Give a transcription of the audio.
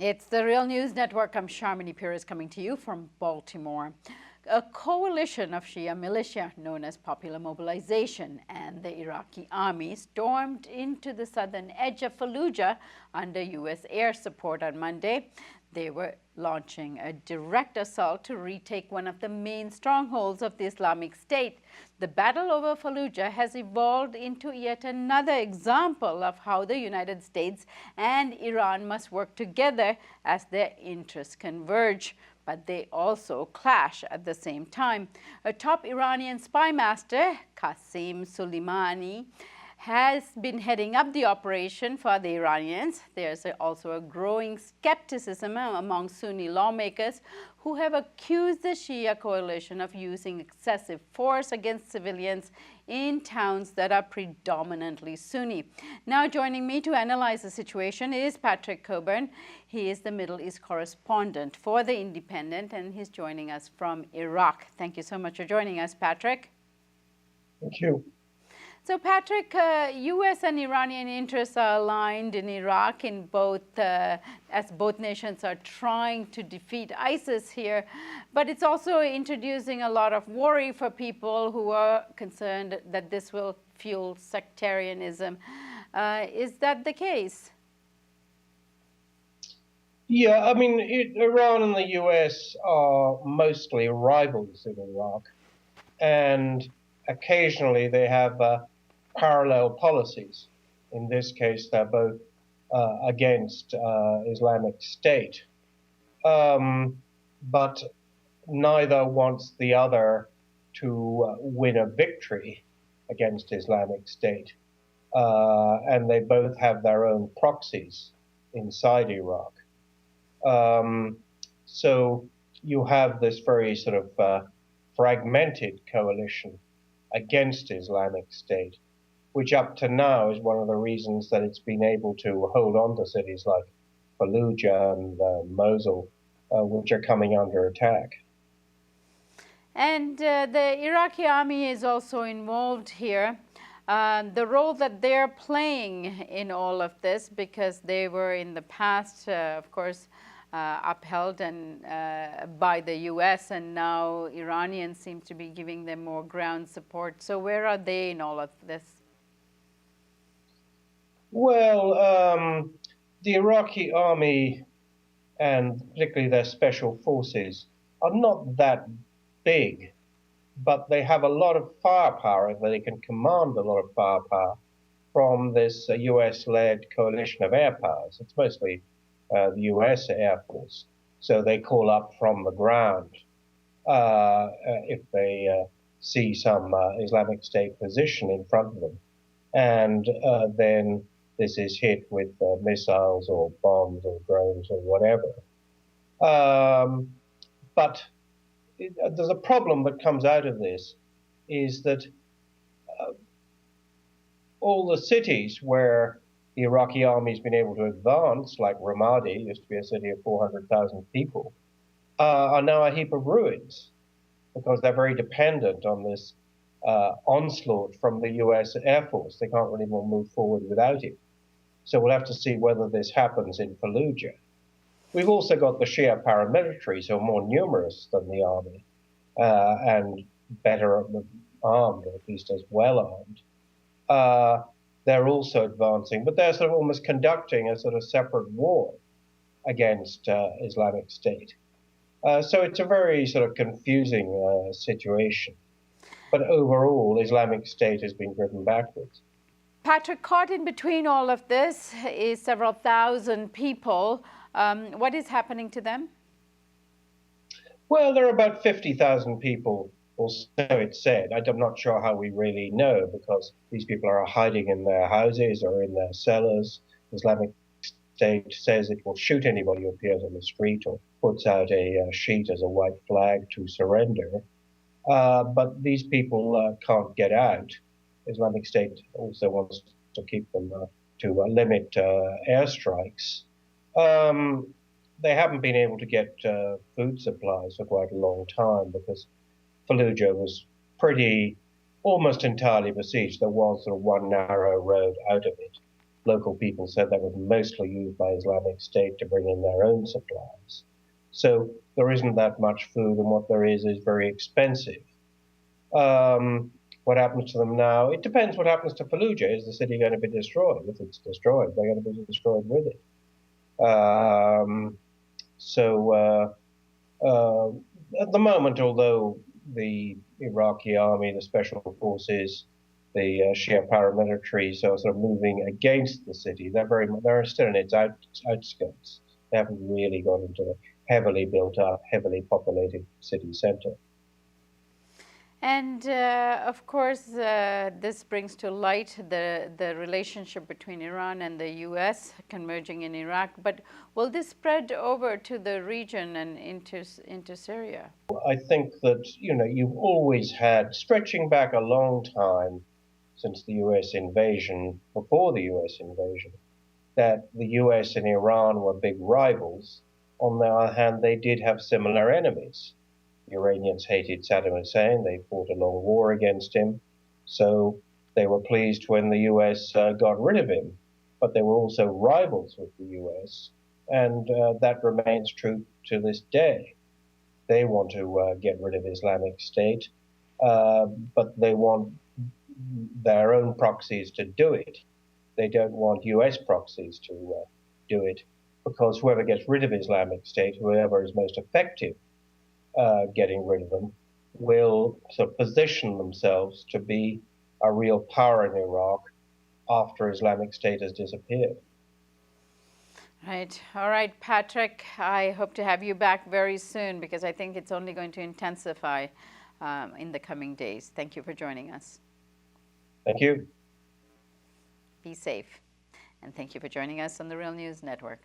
It's the Real News Network. I'm Sharmini Pires coming to you from Baltimore. A coalition of Shia militia known as Popular Mobilization and the Iraqi Army stormed into the southern edge of Fallujah under U.S. air support on Monday. They were launching a direct assault to retake one of the main strongholds of the Islamic State. The battle over Fallujah has evolved into yet another example of how the United States and Iran must work together as their interests converge. But they also clash at the same time. A top Iranian spy master, Qasem Soleimani, has been heading up the operation for the Iranians. There's also a growing skepticism among Sunni lawmakers who have accused the Shia coalition of using excessive force against civilians in towns that are predominantly Sunni. Now joining me to analyze the situation is Patrick Coburn. He is the Middle East correspondent for The Independent, and he's joining us from Iraq. Thank you so much for joining us, Patrick. Thank you. So, Patrick, U.S. and Iranian interests are aligned in Iraq in as both nations are trying to defeat ISIS here. But it's also introducing a lot of worry for people who are concerned that this will fuel sectarianism. Is that the case? Yeah, I mean, Iran and the U.S. are mostly rivals in Iraq, and occasionally they have parallel policies. In this case, they're both against Islamic State. But neither wants the other to win a victory against Islamic State. And they both have their own proxies inside Iraq. So you have this very sort of fragmented coalition against Islamic State, which up to now is one of the reasons that it's been able to hold on to cities like Fallujah and Mosul, which are coming under attack. And the Iraqi army is also involved here. The role that they're playing in all of this, because they were in the past, of course, upheld and by the U.S., and now Iranians seem to be giving them more ground support. So where are they in all of this? Well, the Iraqi army, and particularly their special forces, are not that big, but they have a lot of firepower. They can command a lot of firepower from this U.S.-led coalition of air powers. It's mostly the U.S. Air Force, so they call up from the ground if they see some Islamic State position in front of them, and then this is hit with missiles or bombs or drones or whatever. But there's a problem that comes out of this, is that all the cities where the Iraqi army has been able to advance, like Ramadi, used to be a city of 400,000 people, are now a heap of ruins because they're very dependent on this onslaught from the U.S. Air Force. They can't really move forward without it. So we'll have to see whether this happens in Fallujah. We've also got the Shia paramilitaries, who are more numerous than the army and better armed, or at least as well armed. They're also advancing, but they're sort of almost conducting a sort of separate war against Islamic State. So it's a very sort of confusing situation. But overall, Islamic State has been driven backwards. Patrick, caught in between all of this is several thousand people. What is happening to them? Well, there are about 50,000 people, or so it's said. I'm not sure how we really know, because these people are hiding in their houses or in their cellars. Islamic State says it will shoot anybody who appears on the street or puts out a sheet as a white flag to surrender. But these people can't get out. Islamic State also wants to keep them to limit airstrikes. They haven't been able to get food supplies for quite a long time because Fallujah was almost entirely besieged. There was sort of one narrow road out of it. local people said that was mostly used by Islamic State to bring in their own supplies. So there isn't that much food, and what there is very expensive. What happens to them now? It depends what happens to Fallujah. Is the city going to be destroyed? If it's destroyed, they're going to be destroyed with it. At the moment, although the Iraqi army, the special forces, the Shia paramilitaries are sort of moving against the city, they're still in its outskirts. They haven't really gone into the heavily built up, heavily populated city center. And of course, this brings to light the relationship between Iran and the U.S. converging in Iraq. But will this spread over to the region and into Syria? I think that, you've always had, stretching back a long time since the U.S. invasion, before the U.S. invasion, that the U.S. and Iran were big rivals. On the other hand, they did have similar enemies. The Iranians hated Saddam Hussein. They fought a long war against him. So they were pleased when the US got rid of him. But they were also rivals with the US. And that remains true to this day. They want to get rid of Islamic State, but they want their own proxies to do it. They don't want US proxies to do it, because whoever gets rid of Islamic State, whoever is most effective getting rid of them, will sort of position themselves to be a real power in Iraq after Islamic State has disappeared. Right. All right, Patrick, I hope to have you back very soon, because I think it's only going to intensify in the coming days. Thank you for joining us. Thank you. Be safe. And thank you for joining us on the Real News Network.